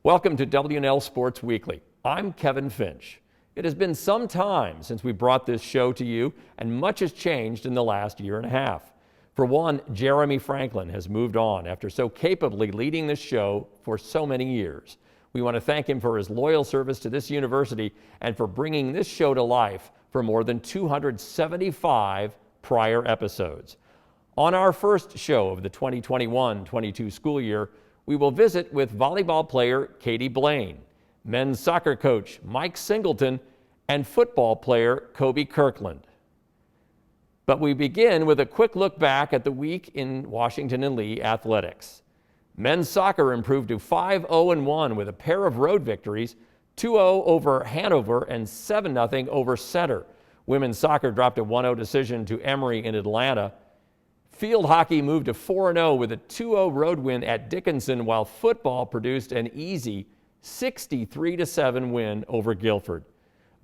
Welcome to W&L Sports Weekly. I'm Kevin Finch. It has been some time since we brought this show to you, and much has changed in the last year and a half. For one, Jeremy Franklin has moved on after so capably leading this show for so many years. We want to thank him for his loyal service to this university and for bringing this show to life for more than 275 prior episodes. On our first show of the 2021-22 school year, we will visit with volleyball player Katy Blain, men's soccer coach Mike Singleton, and football player Coby Kirkland. But we begin with a quick look back at the week in Washington and Lee athletics. Men's soccer improved to 5-0-1 with a pair of road victories, 2-0 over Hanover and 7-0 over Center. Women's soccer dropped a 1-0 decision to Emory in Atlanta. Field hockey moved to 4-0 with a 2-0 road win at Dickinson, while football produced an easy 63-7 win over Guilford.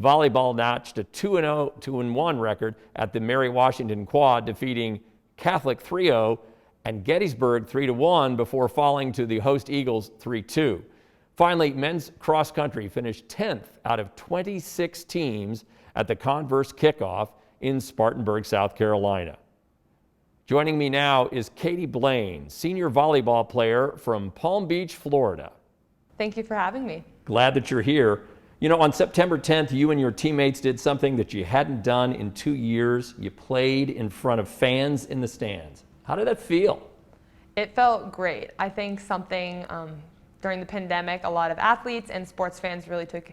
Volleyball notched a 2-1 record at the Mary Washington Quad, defeating Catholic 3-0 and Gettysburg 3-1 before falling to the host Eagles 3-2. Finally, men's cross country finished 10th out of 26 teams at the Converse Kickoff in Spartanburg, South Carolina. Joining me now is Katy Blain, senior volleyball player from Palm Beach, Florida. Thank you for having me. Glad that you're here. You know, on September 10th, you and your teammates did something that you hadn't done in 2 years. You played in front of fans in the stands. How did that feel? It felt great. I think something during the pandemic, a lot of athletes and sports fans really took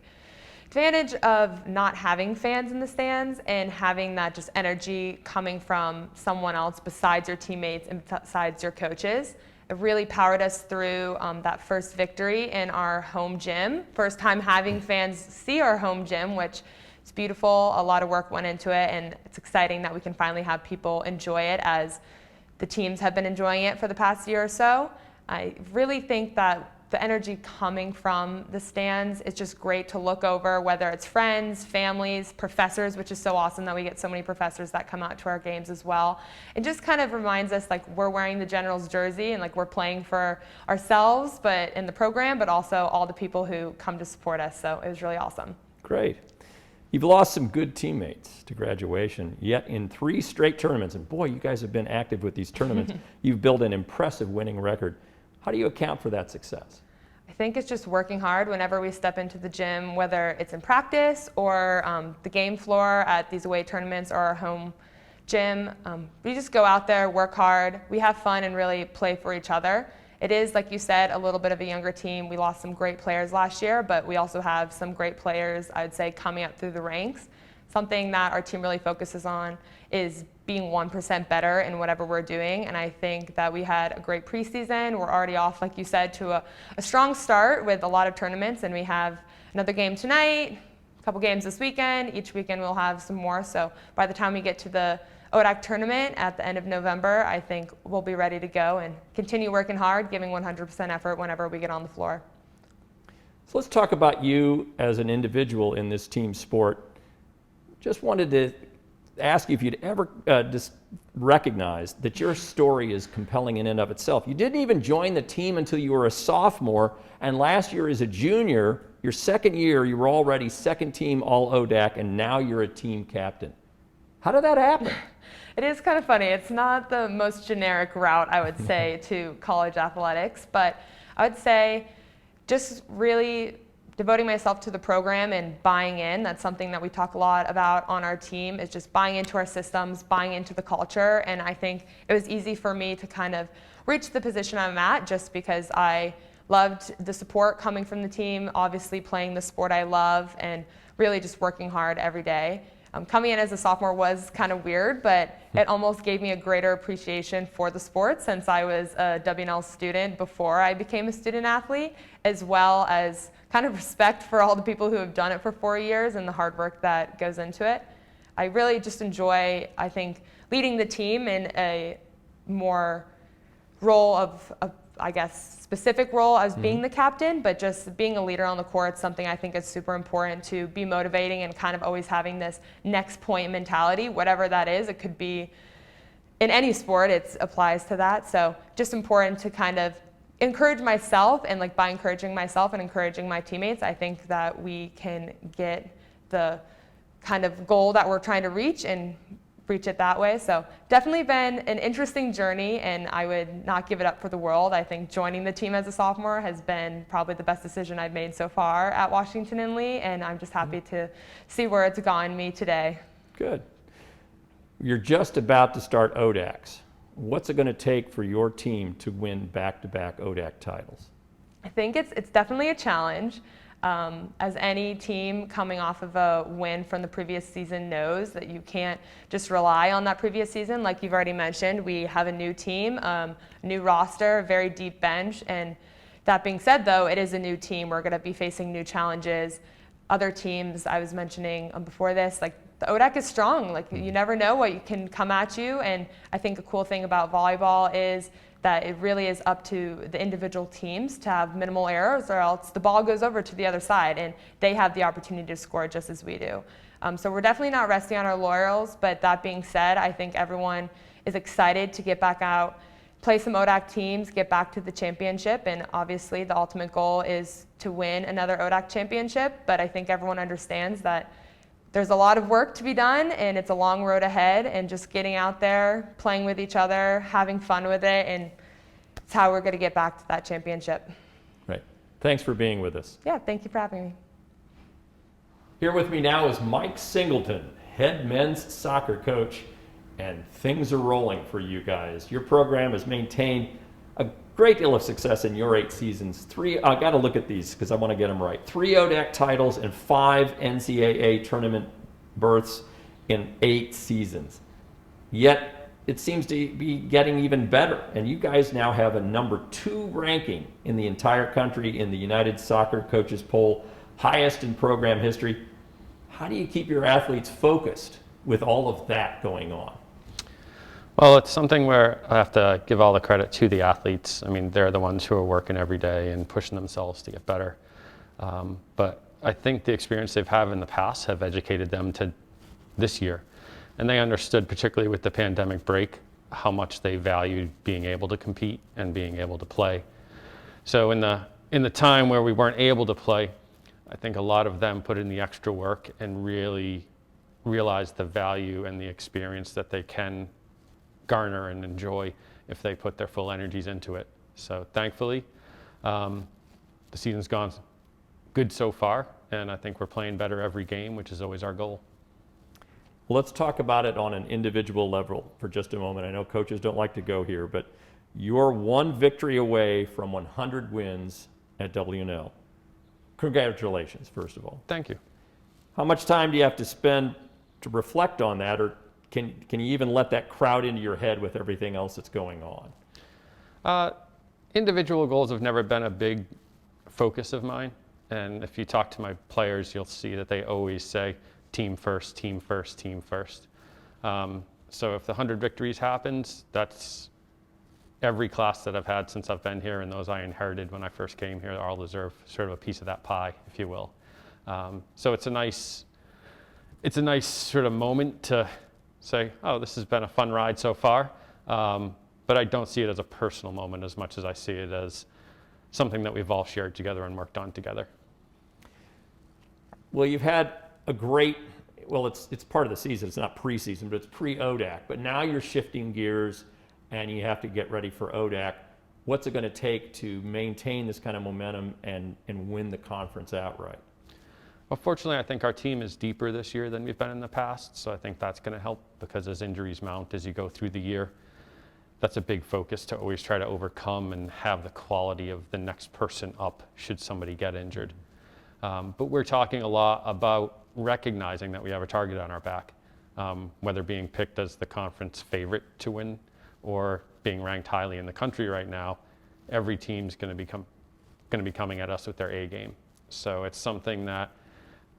advantage of not having fans in the stands and having that just energy coming from someone else besides your teammates and besides your coaches. It really powered us through that first victory in our home gym. First time having fans see our home gym, which is beautiful. A lot of work went into it, and it's exciting that we can finally have people enjoy it as the teams have been enjoying it for the past year or so. I really think that the energy coming from the stands is just great to look over, whether it's friends, families, professors, which is so awesome that we get so many professors that come out to our games as well. It just kind of reminds us like we're wearing the Generals jersey and like we're playing for ourselves, but in the program, but also all the people who come to support us. So it was really awesome. Great. You've lost some good teammates to graduation, yet in 3 straight tournaments, and boy, you guys have been active with these tournaments, you've built an impressive winning record. How do you account for that success? I think it's just working hard whenever we step into the gym, whether it's in practice or the game floor at these away tournaments or our home gym. We just go out there, work hard, we have fun and really play for each other. It is, like you said, a little bit of a younger team. We lost some great players last year, but we also have some great players, I would say, coming up through the ranks. Something that our team really focuses on is being 1% better in whatever we're doing, and I think that we had a great preseason. We're already off, like you said, to a strong start with a lot of tournaments, and we have another game tonight, a couple games this weekend. Each weekend we'll have some more, so by the time we get to the ODAC tournament at the end of November, I think we'll be ready to go and continue working hard, giving 100% effort whenever we get on the floor. So let's talk about you as an individual in this team sport. Just wanted to ask you if you'd ever just recognize that your story is compelling in and of itself. You didn't even join the team until you were a sophomore, and last year as a junior, your second year, you were already second team all ODAC, and now you're a team captain. How did that happen? It is kind of funny. It's not the most generic route, I would say, to college athletics, but I would say just really devoting myself to the program and buying in. That's something that we talk a lot about on our team, is just buying into our systems, buying into the culture. And I think it was easy for me to kind of reach the position I'm at just because I loved the support coming from the team, obviously playing the sport I love, and really just working hard every day. Coming in as a sophomore was kind of weird, but it almost gave me a greater appreciation for the sport since I was a W&L student before I became a student athlete, as well as kind of respect for all the people who have done it for 4 years and the hard work that goes into it. I really just enjoy, I think, leading the team in a more role of I guess, specific role as being the captain, but just being a leader on the court, something I think is super important to be motivating and kind of always having this next point mentality, whatever that is. It could be in any sport, it applies to that. So just important to kind of encourage myself, and like by encouraging myself and encouraging my teammates, I think that we can get the kind of goal that we're trying to reach and reach it that way. So definitely been an interesting journey, and I would not give it up for the world. I think joining the team as a sophomore has been probably the best decision I've made so far at Washington and Lee, and I'm just happy to see where it's gotten me today. Good. You're just about to start ODACs. What's it going to take for your team to win back-to-back ODAC titles? I think it's definitely a challenge. As any team coming off of a win from the previous season knows, that you can't just rely on that previous season. Like you've already mentioned, we have a new team, new roster, a very deep bench. And that being said, though, it is a new team. We're going to be facing new challenges. Other teams I was mentioning before this, like the ODAC is strong. Like you never know what can come at you. And I think a cool thing about volleyball is that it really is up to the individual teams to have minimal errors, or else the ball goes over to the other side and they have the opportunity to score just as we do. So we're definitely not resting on our laurels, but that being said, I think everyone is excited to get back out, play some ODAC teams, get back to the championship, and obviously the ultimate goal is to win another ODAC championship, but I think everyone understands that there's a lot of work to be done, and it's a long road ahead, and just getting out there, playing with each other, having fun with it, and it's how we're going to get back to that championship. Right. Thanks for being with us. Yeah, thank you for having me. Here with me now is Mike Singleton, head men's soccer coach, and things are rolling for you guys. Your program has maintained a great deal of success in your 8 seasons. I got to look at these because I want to get them right. 3 ODAC titles and 5 NCAA tournament berths in 8 seasons. Yet it seems to be getting even better, and you guys now have a number 2 ranking in the entire country in the United Soccer Coaches Poll, highest in program history. How do you keep your athletes focused with all of that going on? Well, it's something where I have to give all the credit to the athletes. I mean, they're the ones who are working every day and pushing themselves to get better. But I think the experience they've had in the past have educated them to this year. And they understood, particularly with the pandemic break, how much they valued being able to compete and being able to play. So in the time where we weren't able to play, I think a lot of them put in the extra work and really realized the value and the experience that they can garner and enjoy if they put their full energies into it. So thankfully, the season's gone good so far, and I think we're playing better every game, which is always our goal. Let's talk about it on an individual level for just a moment. I know coaches don't like to go here, but you're 1 victory away from 100 wins at W&L. Congratulations, first of all. Thank you. How much time do you have to spend to reflect on that, or can you even let that crowd into your head with everything else that's going on? Individual goals have never been a big focus of mine. And if you talk to my players, you'll see that they always say, team first, team first, team first. So if the 100 victories happens, that's every class that I've had since I've been here, and those I inherited when I first came here all deserve sort of a piece of that pie, if you will. So it's a nice sort of moment to say, oh, this has been a fun ride so far. But I don't see it as a personal moment as much as I see it as something that we've all shared together and worked on together. Well, you've had a great, well, it's part of the season. It's not preseason, but it's pre-ODAC. But now you're shifting gears and you have to get ready for ODAC. What's it going to take to maintain this kind of momentum and win the conference outright? Well, fortunately, I think our team is deeper this year than we've been in the past, so I think that's going to help because as injuries mount as you go through the year, that's a big focus to always try to overcome and have the quality of the next person up should somebody get injured. But we're talking a lot about recognizing that we have a target on our back, whether being picked as the conference favorite to win or being ranked highly in the country right now. Every team's going to be coming at us with their A game. So it's something that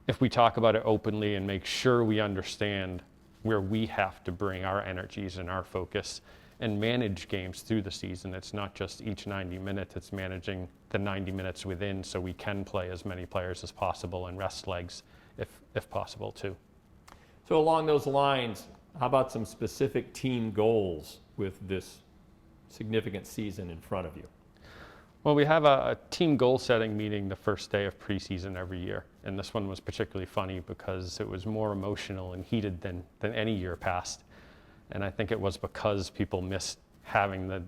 if we talk about it openly and make sure we understand where we have to bring our energies and our focus and manage games through the season, it's not just each 90 minutes, it's managing the 90 minutes within so we can play as many players as possible and rest legs if possible too. So along those lines, how about some specific team goals with this significant season in front of you? Well, we have a team goal setting meeting the first day of preseason every year. And this one was particularly funny because it was more emotional and heated than any year past. And I think it was because people missed having the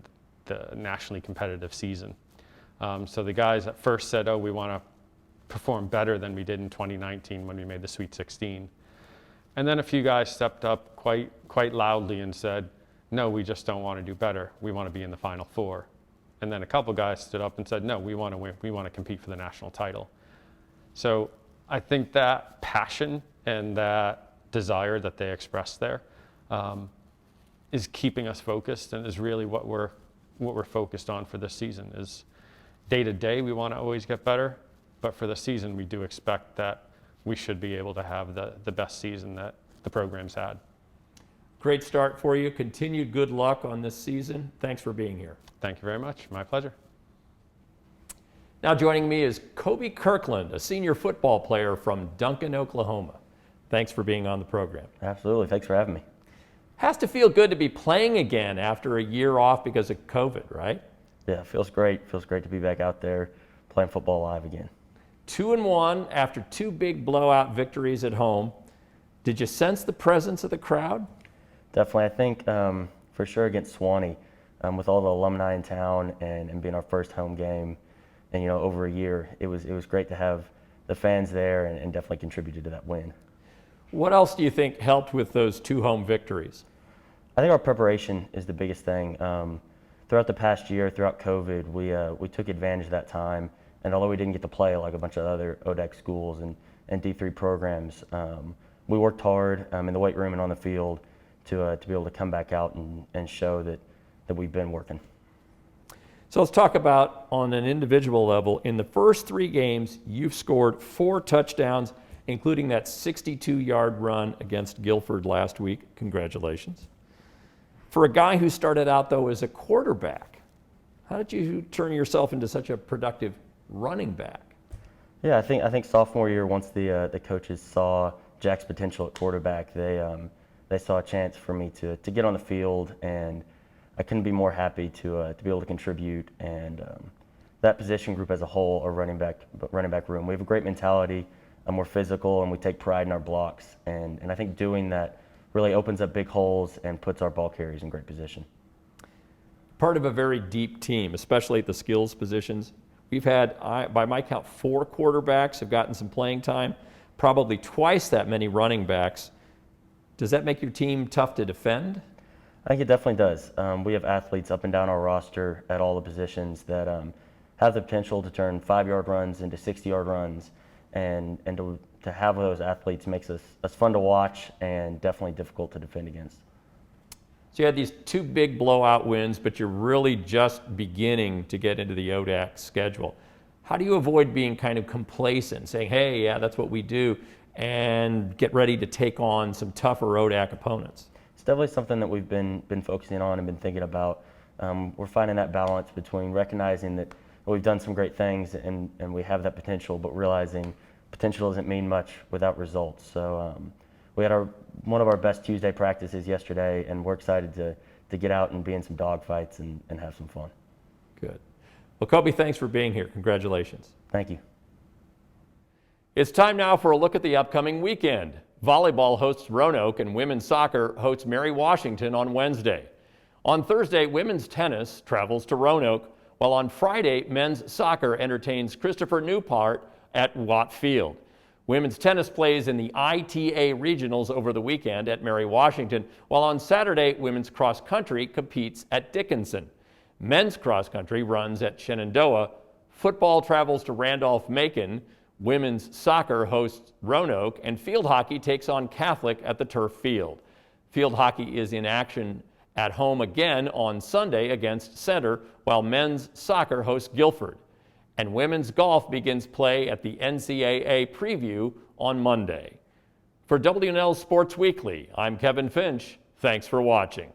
nationally competitive season. So the guys at first said, oh, we want to perform better than we did in 2019 when we made the Sweet 16. And then a few guys stepped up quite loudly and said, no, we just don't want to do better. We want to be in the Final Four. And then a couple guys stood up and said, no, we want to win. We want to compete for the national title. So I think that passion and that desire that they expressed there is keeping us focused, and is really what we're focused on for this season. Is day to day we want to always get better, but for the season we do expect that we should be able to have the best season that the program's had. Great start for you. Continued good luck on this season. Thanks for being here. Thank you very much. My pleasure. Now joining me is Coby Kirkland, a senior football player from Duncan, Oklahoma. Thanks for being on the program. Absolutely. Thanks for having me. Has to feel good to be playing again after a year off because of COVID, right? Yeah, it feels great. Feels great to be back out there playing football live again. 2-1 after 2 big blowout victories at home. Did you sense the presence of the crowd? Definitely. I think for sure against Swanee, with all the alumni in town and being our first home game, and over a year, it was great to have the fans there and definitely contributed to that win. What else do you think helped with those 2 home victories? I think our preparation is the biggest thing. Throughout the past year, throughout COVID, we took advantage of that time, and although we didn't get to play like a bunch of other ODAC schools and D3 programs, we worked hard in the weight room and on the field to be able to come back out and show that we've been working. So let's talk about on an individual level. In the first 3 games, you've scored 4 touchdowns, including that 62-yard run against Guilford last week. Congratulations. For a guy who started out, though, as a quarterback, how did you turn yourself into such a productive running back? Yeah, I think sophomore year, once the coaches saw Jack's potential at quarterback, they saw a chance for me to get on the field, and I couldn't be more happy to be able to contribute. And that position group as a whole, our running back room, we have a great mentality. We're physical and we take pride in our blocks, and I think doing that really opens up big holes and puts our ball carriers in great position. Part of a very deep team, especially at the skills positions. We've had, by my count, 4 quarterbacks have gotten some playing time, probably twice that many running backs. Does that make your team tough to defend? I think it definitely does. We have athletes up and down our roster at all the positions that have the potential to turn 5-yard runs into 60-yard runs, and to have those athletes makes us fun to watch and definitely difficult to defend against. So you had these 2 big blowout wins, but you're really just beginning to get into the ODAC schedule. How do you avoid being kind of complacent, saying, hey, yeah, that's what we do, and get ready to take on some tougher ODAC opponents? It's definitely something that we've been focusing on and been thinking about. We're finding that balance between recognizing that we've done some great things and we have that potential, but realizing potential doesn't mean much without results. So we had one of our best Tuesday practices yesterday, and we're excited to get out and be in some dogfights and have some fun. Good. Well, Coby, thanks for being here. Congratulations. Thank you. It's time now for a look at the upcoming weekend. Volleyball hosts Roanoke and women's soccer hosts Mary Washington on Wednesday. On Thursday, women's tennis travels to Roanoke, while on Friday, men's soccer entertains Christopher Newpart at Watt Field. Women's tennis plays in the ITA regionals over the weekend at Mary Washington, while on Saturday, women's cross country competes at Dickinson. Men's cross country runs at Shenandoah. Football travels to Randolph-Macon. Women's soccer hosts Roanoke, and field hockey takes on Catholic at the turf field. Field hockey is in action at home again on Sunday against Center, while men's soccer hosts Guilford. And women's golf begins play at the NCAA preview on Monday. For W&L Sports Weekly, I'm Kevin Finch. Thanks for watching.